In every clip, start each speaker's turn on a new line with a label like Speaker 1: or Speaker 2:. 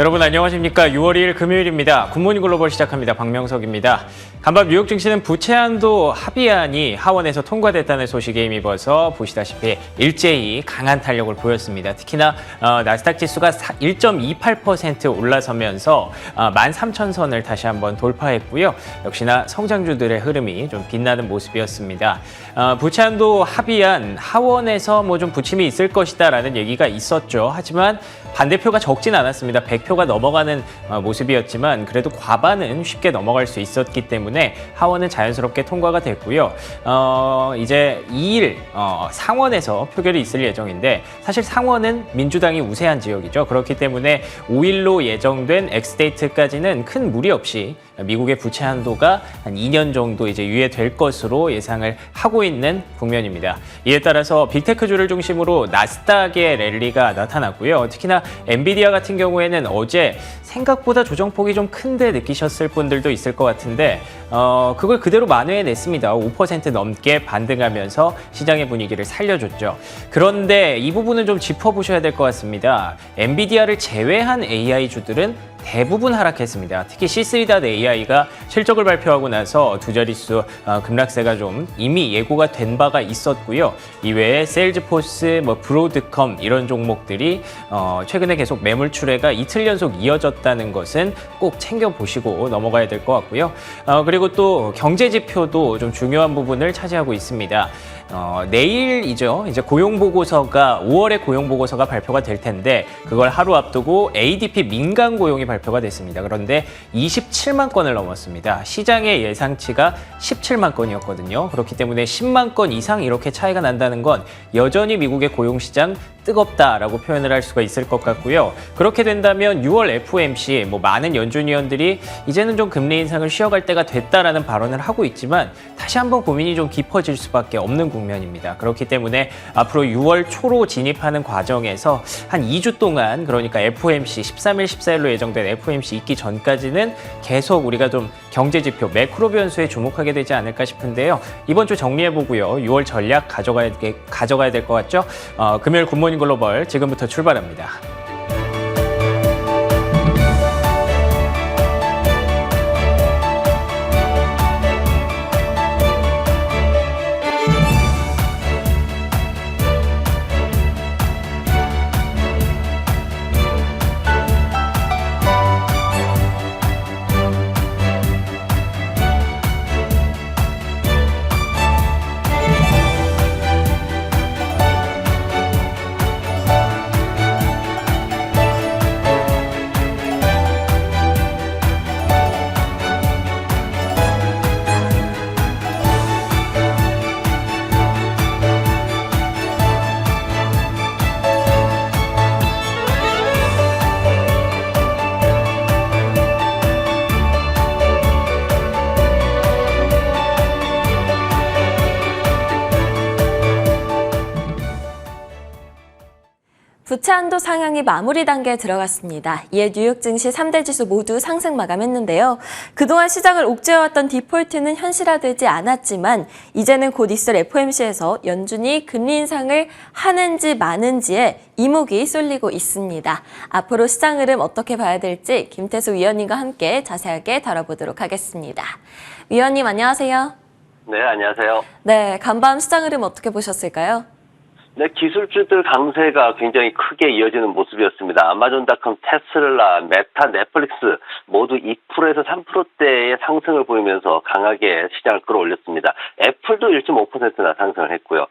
Speaker 1: 여러분 안녕하십니까? 6월 2일 금요일입니다. 굿모닝 글로벌 시작합니다. 박명석입니다. 간밤 뉴욕 증시는 부채한도 합의안이 하원에서 통과됐다는 소식에 힘입어서 보시다시피 일제히 강한 탄력을 보였습니다. 특히나 나스닥 지수가 1.28% 올라서면서 13,000선을 다시 한번 돌파했고요. 역시나 성장주들의 흐름이 좀 빛나는 모습이었습니다. 부채한도 합의안 하원에서 좀 부침이 있을 것이다라는 얘기가 있었죠. 하지만 반대표가 적진 않았습니다. 100표가 넘어가는 모습이었지만 그래도 과반은 쉽게 넘어갈 수 있었기 때문에 하원은 자연스럽게 통과가 됐고요. 이제 2일 상원에서 표결이 있을 예정인데 사실 상원은 민주당이 우세한 지역이죠. 그렇기 때문에 5일로 예정된 엑스데이트까지는 큰 무리 없이 미국의 부채 한도가 한 2년 정도 이제 유예될 것으로 예상을 하고 있는 국면입니다. 이에 따라서 빅테크주를 중심으로 나스닥의 랠리가 나타났고요. 특히나 엔비디아 같은 경우에는 어제 생각보다 조정폭이 좀 큰데 느끼셨을 분들도 있을 것 같은데 그걸 그대로 만회해냈습니다. 5% 넘게 반등하면서 시장의 분위기를 살려줬죠. 그런데 이 부분은 좀 짚어보셔야 될 것 같습니다. 엔비디아를 제외한 AI주들은 대부분 하락했습니다. 특히 C3.AI가 실적을 발표하고 나서 두 자릿수 급락세가 좀 이미 예고가 된 바가 있었고요. 이외에 세일즈포스, 브로드컴 이런 종목들이 최근에 계속 매물 출회가 이틀 연속 이어졌다는 것은 꼭 챙겨보시고 넘어가야 될 것 같고요. 그리고 또 경제 지표도 좀 중요한 부분을 차지하고 있습니다. 내일이죠. 이제 고용보고서가 5월에 고용보고서가 발표가 될 텐데 그걸 하루 앞두고 ADP 민간 고용이 발표가 됐습니다. 그런데 27만 건을 넘었습니다. 시장의 예상치가 17만 건이었거든요. 그렇기 때문에 10만 건 이상 이렇게 차이가 난다는 건 여전히 미국의 고용시장 뜨겁다라고 표현을 할 수가 있을 것 같고요. 그렇게 된다면 6월 FOMC 많은 연준위원들이 이제는 좀 금리 인상을 쉬어갈 때가 됐다라는 발언을 하고 있지만 다시 한번 고민이 좀 깊어질 수밖에 없는 국면입니다. 그렇기 때문에 앞으로 6월 초로 진입하는 과정에서 한 2주 동안 그러니까 FOMC 13일, 14일로 예정된 FOMC 있기 전까지는 계속 우리가 좀 경제지표, 매크로 변수에 주목하게 되지 않을까 싶은데요. 이번 주 정리해보고요. 6월 전략 가져가야 될 것 같죠? 금요일 굿모닝 글로벌 지금부터 출발합니다.
Speaker 2: 부채 한도 상향이 마무리 단계에 들어갔습니다. 이에 뉴욕 증시 3대 지수 모두 상승 마감했는데요. 그동안 시장을 옥죄어왔던 디폴트는 현실화되지 않았지만 이제는 곧 있을 FOMC에서 연준이 금리 인상을 하는지 마는지에 이목이 쏠리고 있습니다. 앞으로 시장 흐름 어떻게 봐야 될지 김태수 위원님과 함께 자세하게 다뤄보도록 하겠습니다. 위원님 안녕하세요.
Speaker 3: 네, 안녕하세요.
Speaker 2: 네, 간밤 시장 흐름 어떻게 보셨을까요?
Speaker 3: 네, 기술주들 강세가 굉장히 크게 이어지는 모습이었습니다. 아마존닷컴, 테슬라, 메타, 넷플릭스 모두 2%에서 3%대의 상승을 보이면서 강하게 시장을 끌어올렸습니다. 애플도 1.5%나 상승을 했고요.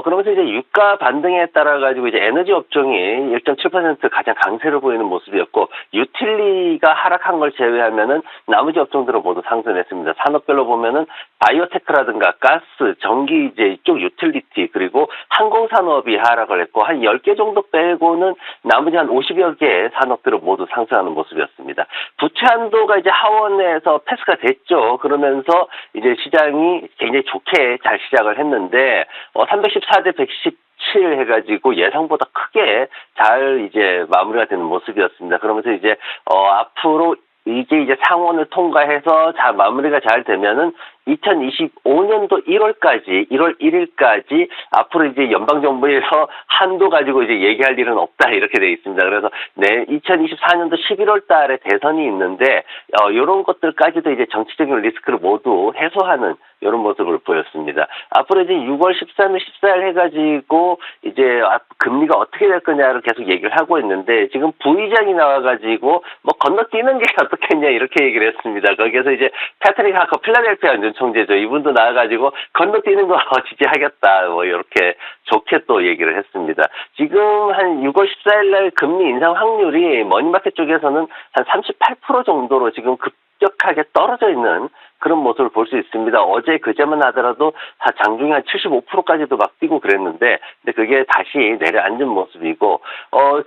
Speaker 3: 그러면서 이제 유가 반등에 따라 가지고 이제 에너지 업종이 1.7% 가장 강세를 보이는 모습이었고 유틸리가 하락한 걸 제외하면은 나머지 업종들은 모두 상승했습니다. 산업별로 보면은 바이오테크라든가 가스, 전기 이제 이쪽 유틸리티 그리고 항공산업이 하락을 했고 한 10개 정도 빼고는 나머지 한 50여 개의 산업들은 모두 상승하는 모습이었습니다. 부채 한도가 이제 하원에서 패스가 됐죠. 그러면서 이제 시장이 굉장히 좋게 잘 시작을 했는데 314대 117 해가지고 예상보다 크게 잘 이제 마무리가 되는 모습이었습니다. 그러면서 이제 앞으로 이게 이제 상원을 통과해서 잘 마무리가 잘 되면은 2025년도 1월까지, 1월 1일까지 앞으로 이제 연방정부에서 한도 가지고 이제 얘기할 일은 없다 이렇게 돼 있습니다. 그래서 2024년도 11월 달에 대선이 있는데 이런 것들까지도 이제 정치적인 리스크를 모두 해소하는 이런 모습을 보였습니다. 앞으로 이제 6월 13일, 14일 해가지고 이제 금리가 어떻게 될 거냐를 계속 얘기를 하고 있는데 지금 부의장이 나와가지고 뭐 건너뛰는 게 어떻겠냐 이렇게 얘기를 했습니다. 거기에서 이제 패트릭 하커 필라델피아 연준 총재죠. 이분도 나와가지고 건너뛰는 거 지지하겠다 뭐 이렇게 좋게 또 얘기를 했습니다. 지금 한 6월 14일 날 금리 인상 확률이 머니마켓 쪽에서는 한 38% 정도로 지금 급격하게 떨어져 있는 그런 모습을 볼 수 있습니다. 어제 그제만 하더라도 장중에 한 75%까지도 막 뛰고 그랬는데, 근데 그게 다시 내려앉은 모습이고,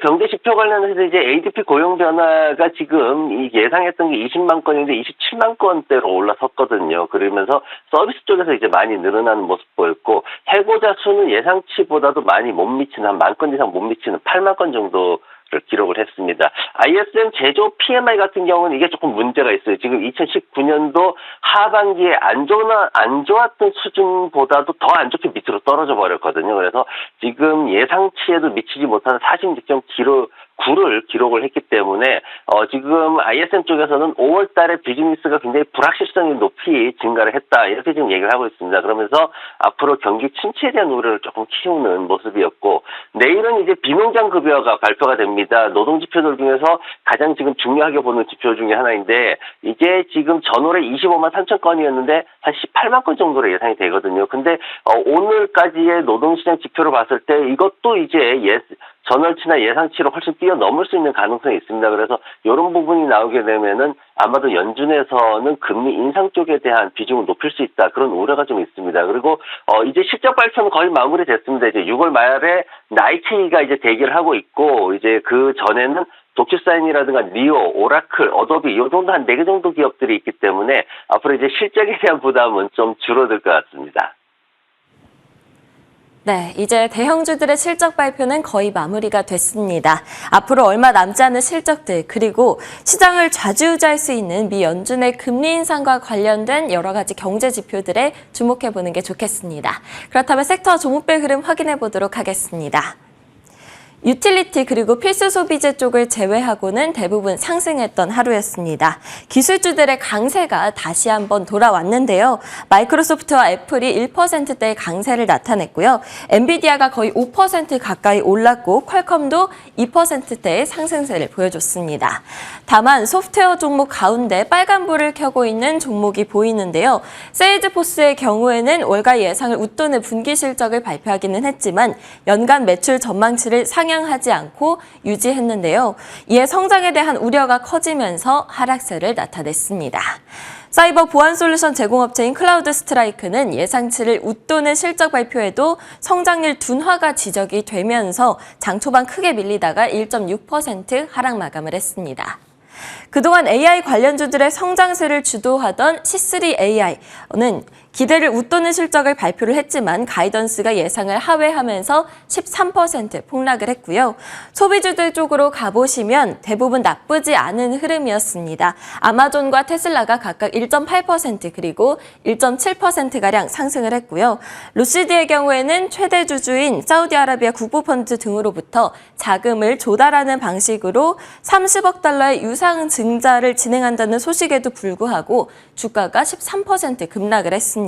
Speaker 3: 경제 지표 관련해서 이제 ADP 고용 변화가 지금 이 예상했던 게 20만 건인데 27만 건대로 올라섰거든요. 그러면서 서비스 쪽에서 이제 많이 늘어나는 모습 보였고, 해고자 수는 예상치보다도 많이 못 미치는, 한 10,000건 이상 못 미치는 8만 건 정도 기록을 했습니다. ISM 제조 PMI 같은 경우는 이게 조금 문제가 있어요. 지금 2019년도 하반기에 안 좋았던 수준보다도 더 안 좋게 밑으로 떨어져 버렸거든요. 그래서 지금 예상치에도 미치지 못하는 46.9를 기록을 했기 때문에 지금 ISM 쪽에서는 5월 달에 비즈니스가 굉장히 불확실성이 높이 증가를 했다. 이렇게 지금 얘기를 하고 있습니다. 그러면서 앞으로 경기 침체에 대한 우려를 조금 키우는 모습이었고, 내일은 이제 비농장 급여가 발표가 됩니다. 노동 지표들 중에서 가장 지금 중요하게 보는 지표 중에 하나인데, 이게 지금 전월에 25만 3천 건이었는데 한 18만 건 정도로 예상이 되거든요. 근데 오늘까지의 노동시장 지표를 봤을 때 이것도 이제 전월치나 예상치를 훨씬 뛰어넘을 수 있는 가능성이 있습니다. 그래서 이런 부분이 나오게 되면은 아마도 연준에서는 금리 인상 쪽에 대한 비중을 높일 수 있다. 그런 우려가 좀 있습니다. 그리고 이제 실적 발표는 거의 마무리됐습니다. 이제 6월 말에 나이키가 이제 대기를 하고 있고, 이제 그 전에는 도큐사인이라든가 니오, 오라클, 어도비 이 정도 한 4개 정도 기업들이 있기 때문에 앞으로 이제 실적에 대한 부담은 좀 줄어들 것 같습니다.
Speaker 2: 네, 이제 대형주들의 실적 발표는 거의 마무리가 됐습니다. 앞으로 얼마 남지 않은 실적들, 그리고 시장을 좌지우지할 수 있는 미 연준의 금리 인상과 관련된 여러 가지 경제 지표들에 주목해보는 게 좋겠습니다. 그렇다면 섹터 종목별 흐름 확인해 보도록 하겠습니다. 유틸리티 그리고 필수 소비재 쪽을 제외하고는 대부분 상승했던 하루였습니다. 기술주들의 강세가 다시 한번 돌아왔는데요. 마이크로소프트와 애플이 1%대의 강세를 나타냈고요. 엔비디아가 거의 5% 가까이 올랐고 퀄컴도 2%대의 상승세를 보여줬습니다. 다만 소프트웨어 종목 가운데 빨간불을 켜고 있는 종목이 보이는데요. 세일즈포스의 경우에는 월가 예상을 웃도는 분기 실적을 발표하기는 했지만 연간 매출 전망치를 상향하지 않고 유지했는데요. 이에 성장에 대한 우려가 커지면서 하락세를 나타냈습니다. 사이버 보안 솔루션 제공업체인 클라우드 스트라이크는 예상치를 웃도는 실적 발표에도 성장률 둔화가 지적이 되면서 장 초반 크게 밀리다가 1.6% 하락 마감을 했습니다. 그동안 AI 관련주들의 성장세를 주도하던 C3AI는 기대를 웃도는 실적을 발표를 했지만 가이던스가 예상을 하회하면서 13% 폭락을 했고요. 소비주들 쪽으로 가보시면 대부분 나쁘지 않은 흐름이었습니다. 아마존과 테슬라가 각각 1.8% 그리고 1.7%가량 상승을 했고요. 루시드의 경우에는 최대 주주인 사우디아라비아 국부펀드 등으로부터 자금을 조달하는 방식으로 30억 달러의 유상 증자를 진행한다는 소식에도 불구하고 주가가 13% 급락을 했습니다.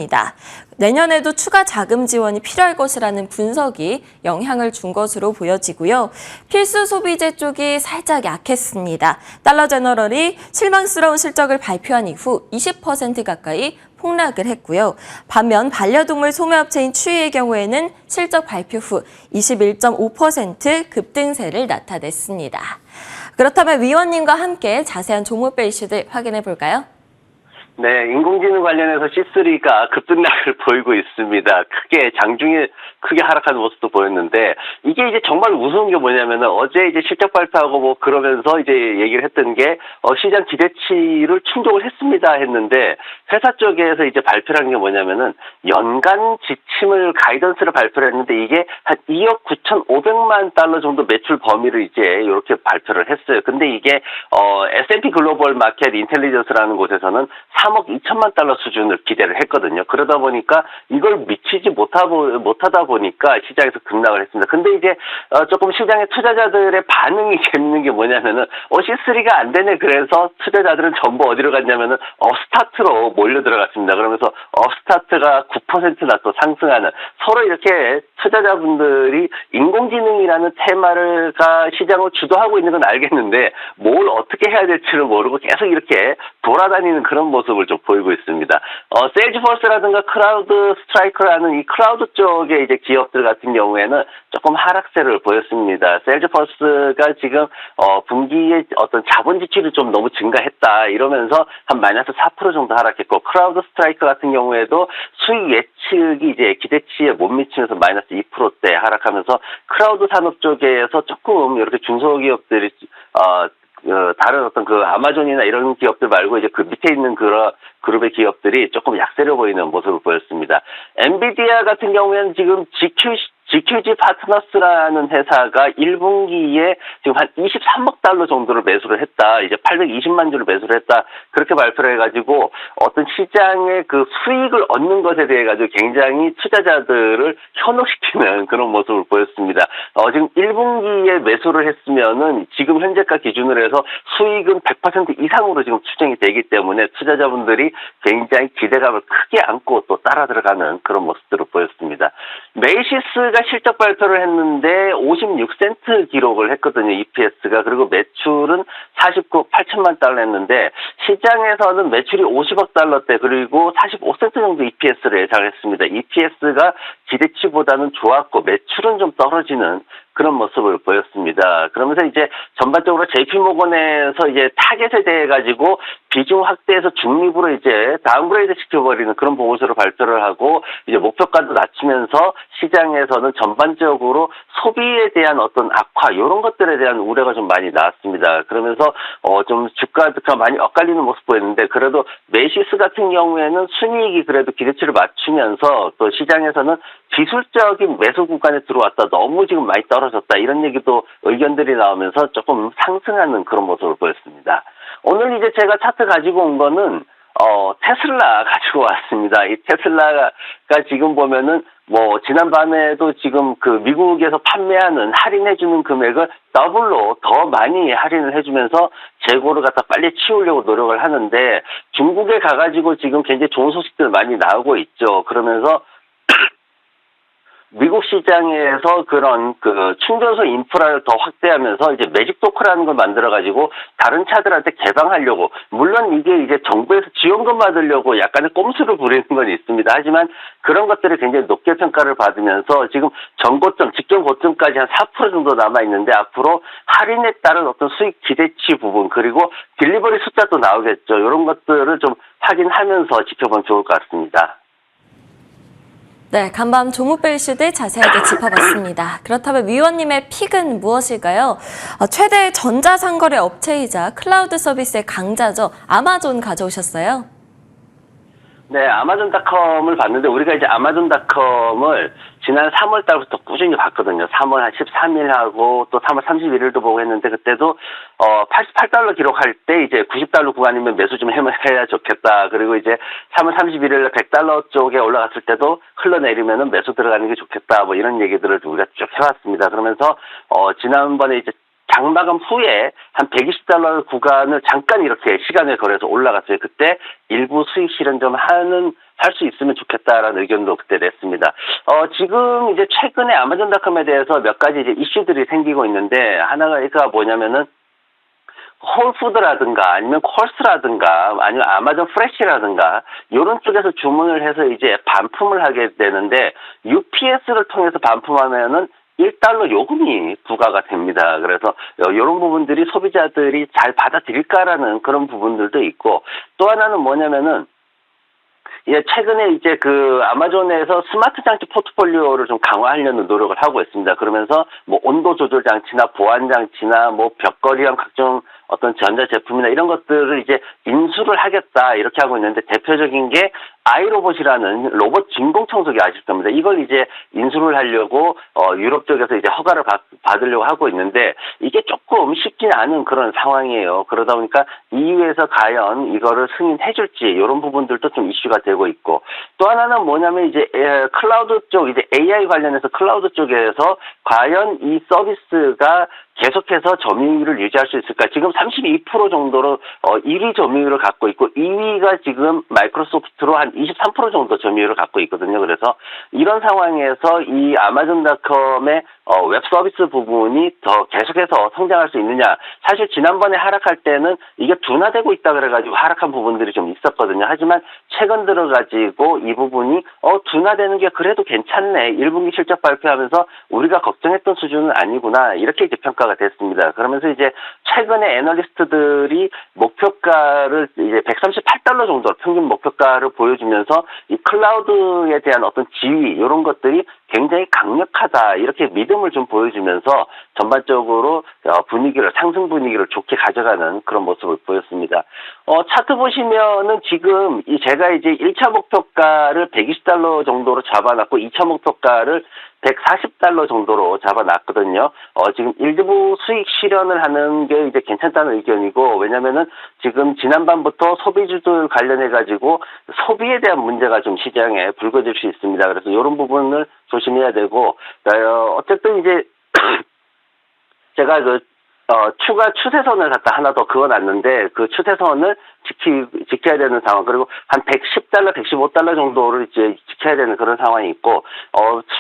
Speaker 2: 내년에도 추가 자금 지원이 필요할 것이라는 분석이 영향을 준 것으로 보여지고요. 필수 소비재 쪽이 살짝 약했습니다. 달러 제너럴이 실망스러운 실적을 발표한 이후 20% 가까이 폭락을 했고요. 반면 반려동물 소매업체인 추이의 경우에는 실적 발표 후 21.5% 급등세를 나타냈습니다. 그렇다면 위원님과 함께 자세한 종목별 이슈들 확인해 볼까요?
Speaker 3: 네, 인공지능 관련해서 C3가 급등락을 보이고 있습니다. 장중에 크게 하락하는 모습도 보였는데, 이게 이제 정말 무서운 게 뭐냐면은, 어제 이제 실적 발표하고 뭐 그러면서 이제 얘기를 했던 게, 시장 기대치를 충족을 했습니다 했는데, 회사 쪽에서 이제 발표를 한 게 뭐냐면은, 연간 지침을, 가이던스를 발표를 했는데, 이게 한 2억 9,500만 달러 정도 매출 범위를 이제 이렇게 발표를 했어요. 근데 이게, S&P 글로벌 마켓 인텔리전스라는 곳에서는 3억 2천만 달러 수준을 기대를 했거든요. 그러다 보니까 이걸 미치지 못하다 보니까 시장에서 급락을 했습니다. 근데 이제 조금 시장의 투자자들의 반응이 재밌는 게 뭐냐면은 C3가 안 되네. 그래서 투자자들은 전부 어디로 갔냐면은 업스타트로 몰려 들어갔습니다. 그러면서 업스타트가 9%나 또 상승하는, 서로 이렇게 투자자분들이 인공지능이라는 테마가 시장을 주도하고 있는 건 알겠는데 뭘 어떻게 해야 될지를 모르고 계속 이렇게 돌아다니는 그런 모습을 좀 보이고 있습니다. 세일즈포스라든가 크라우드 스트라이크라는 이 크라우드 쪽의 이제 기업들 같은 경우에는 조금 하락세를 보였습니다. 세일즈포스가 지금 분기에 어떤 자본 지출이 좀 너무 증가했다 이러면서 한 마이너스 4% 정도 하락했고, 크라우드 스트라이크 같은 경우에도 수익 예측이 이제 기대치에 못 미치면서 마이너스 2%대 하락하면서, 크라우드 산업 쪽에서 조금 이렇게 중소기업들이 다른 어떤 그 아마존이나 이런 기업들 말고 이제 그 밑에 있는 그룹의 기업들이 조금 약세를 보이는 모습을 보였습니다. 엔비디아 같은 경우에는 지금 GQG 파트너스라는 회사가 1분기에 지금 한 23억 달러 정도를 매수를 했다. 이제 820만 주를 매수를 했다. 그렇게 발표를 해가지고 어떤 시장의 그 수익을 얻는 것에 대해 가지고 굉장히 투자자들을 현혹시키는 그런 모습을 보였습니다. 지금 1분기에 매수를 했으면은 지금 현재가 기준으로 해서 수익은 100% 이상으로 지금 추정이 되기 때문에 투자자분들이 굉장히 기대감을 크게 안고 또 따라 들어가는 그런 모습들을 보였습니다. 메이시스가 실적 발표를 했는데 56센트 기록을 했거든요. EPS가. 그리고 매출은 49억 8천만 달러 했는데 시장에서는 매출이 50억 달러대 그리고 45센트 정도 EPS를 예상했습니다. EPS가 기대치보다는 좋았고 매출은 좀 떨어지는 그런 모습을 보였습니다. 그러면서 이제 전반적으로 JP모건에서 이제 타겟에 대해 가지고 비중 확대해서 중립으로 이제 다운그레이드 시켜버리는 그런 보고서를 발표를 하고 이제 목표가도 낮추면서 시장에서는 전반적으로 소비에 대한 어떤 악화 이런 것들에 대한 우려가 좀 많이 나왔습니다. 그러면서 좀 주가가 많이 엇갈리는 모습 보였는데, 그래도 메이시스 같은 경우에는 순이익이 그래도 기대치를 맞추면서 또 시장에서는 기술적인 매수 구간에 들어왔다, 너무 지금 많이 떨어졌다 이런 얘기도 의견들이 나오면서 조금 상승하는 그런 모습을 보였습니다. 오늘 이제 제가 차트 가지고 온 거는 테슬라 가지고 왔습니다. 이 테슬라가 지금 보면은 지난밤에도 지금 그 미국에서 판매하는 할인해주는 금액을 더블로 더 많이 할인을 해주면서 재고를 갖다 빨리 치우려고 노력을 하는데, 중국에 가가지고 지금 굉장히 좋은 소식들 많이 나오고 있죠. 그러면서 미국 시장에서 그런 그 충전소 인프라를 더 확대하면서 이제 매직도크라는 걸 만들어가지고 다른 차들한테 개방하려고, 물론 이게 이제 정부에서 지원금 받으려고 약간의 꼼수를 부리는 건 있습니다. 하지만 그런 것들이 굉장히 높게 평가를 받으면서 지금 전고점, 직전 고점까지 한 4% 정도 남아있는데, 앞으로 할인에 따른 어떤 수익 기대치 부분 그리고 딜리버리 숫자도 나오겠죠. 이런 것들을 좀 확인하면서 지켜보면 좋을 것 같습니다.
Speaker 2: 네, 간밤 종목별 이슈들 자세하게 짚어봤습니다. 그렇다면 위원님의 픽은 무엇일까요? 최대 전자상거래 업체이자 클라우드 서비스의 강자죠. 아마존 가져오셨어요.
Speaker 3: 네, 아마존닷컴을 봤는데, 우리가 이제 아마존닷컴을 지난 3월 달부터 꾸준히 봤거든요. 3월 한 13일하고 또 3월 31일도 보고 했는데, 그때도 88달러 기록할 때 이제 90달러 구간이면 매수 좀 해야 좋겠다. 그리고 이제 3월 31일에 100달러 쪽에 올라갔을 때도 흘러내리면은 매수 들어가는 게 좋겠다. 이런 얘기들을 우리가 쭉 해왔습니다. 그러면서 지난번에 이제 장마감 후에 한 120달러 구간을 잠깐 이렇게 시간을 걸어서 올라갔어요. 그때 일부 수익 실현 좀 할 수 있으면 좋겠다라는 의견도 그때 냈습니다. 지금 이제 최근에 아마존닷컴에 대해서 몇 가지 이제 이슈들이 생기고 있는데, 하나가 뭐냐면은 홀푸드라든가 아니면 콜스라든가 아니면 아마존 프레시라든가 이런 쪽에서 주문을 해서 이제 반품을 하게 되는데, UPS를 통해서 반품하면은 1달러 요금이 부과가 됩니다. 그래서 이런 부분들이 소비자들이 잘 받아들일까라는 그런 부분들도 있고, 또 하나는 뭐냐면은 최근에 이제 그 아마존에서 스마트 장치 포트폴리오를 좀 강화하려는 노력을 하고 있습니다. 그러면서 온도 조절 장치나 보안 장치나 벽걸이랑 각종 어떤 전자제품이나 이런 것들을 이제 인수를 하겠다 이렇게 하고 있는데 대표적인 게 아이로봇이라는 로봇 진공 청소기 아실 겁니다. 이걸 이제 인수를 하려고 유럽 쪽에서 이제 허가를 받으려고 하고 있는데 이게 조금 쉽지는 않은 그런 상황이에요. 그러다 보니까 EU에서 과연 이거를 승인해줄지 이런 부분들도 좀 이슈가 되고 있고 또 하나는 뭐냐면 이제 클라우드 쪽 이제 AI 관련해서 클라우드 쪽에서 과연 이 서비스가 계속해서 점유율을 유지할 수 있을까? 지금 32% 정도로 1위 점유율을 갖고 있고 2위가 지금 마이크로소프트로 한 23% 정도 점유율을 갖고 있거든요. 그래서 이런 상황에서 이 아마존닷컴의 웹 서비스 부분이 더 계속해서 성장할 수 있느냐? 사실 지난번에 하락할 때는 이게 둔화되고 있다 그래가지고 하락한 부분들이 좀 있었거든요. 하지만 최근 들어가지고 이 부분이 둔화되는 게 그래도 괜찮네. 1분기 실적 발표하면서 우리가 걱정했던 수준은 아니구나. 이렇게 이제 평가가 됐습니다. 그러면서 이제 최근에 애널리스트들이 목표가를 이제 138달러 정도 평균 목표가를 보여주면서 이 클라우드에 대한 어떤 지위 이런 것들이 굉장히 강력하다 이렇게 믿음을 좀 보여주면서 전반적으로 분위기를 상승 분위기를 좋게 가져가는 그런 모습을 보였습니다. 차트 보시면은 지금 제가 이제 1차 목표가를 120달러 정도로 잡아놨고 2차 목표가를 140달러 정도로 잡아놨거든요. 지금 일부 수익 실현을 하는 게 이제 괜찮다는 의견이고, 왜냐면은 지금 지난밤부터 소비주들 관련해가지고 소비에 대한 문제가 좀 시장에 불거질 수 있습니다. 그래서 이런 부분을 조심해야 되고, 어쨌든 이제 제가 추가 추세선을 갖다 하나 더 그어놨는데 그 추세선을 지켜야 되는 상황 그리고 한 110달러, 115달러 정도를 이제 지켜야 되는 그런 상황이 있고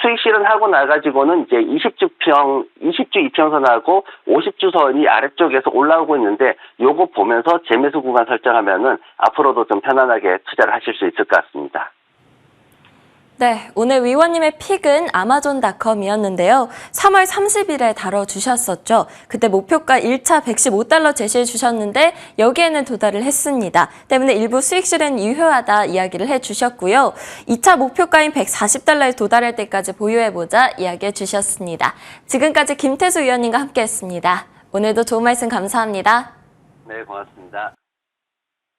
Speaker 3: 수익 실현하고 나가지고는 이제 20주 이평선하고 50주 선이 아래쪽에서 올라오고 있는데 요거 보면서 재매수 구간 설정하면은 앞으로도 좀 편안하게 투자를 하실 수 있을 것 같습니다.
Speaker 2: 네, 오늘 위원님의 픽은 아마존닷컴이었는데요. 3월 30일에 다뤄주셨었죠. 그때 목표가 1차 115달러 제시해 주셨는데 여기에는 도달을 했습니다. 때문에 일부 수익 실현 유효하다 이야기를 해주셨고요. 2차 목표가인 140달러에 도달할 때까지 보유해보자 이야기해 주셨습니다. 지금까지 김태수 위원님과 함께했습니다. 오늘도 좋은 말씀 감사합니다.
Speaker 3: 네, 고맙습니다.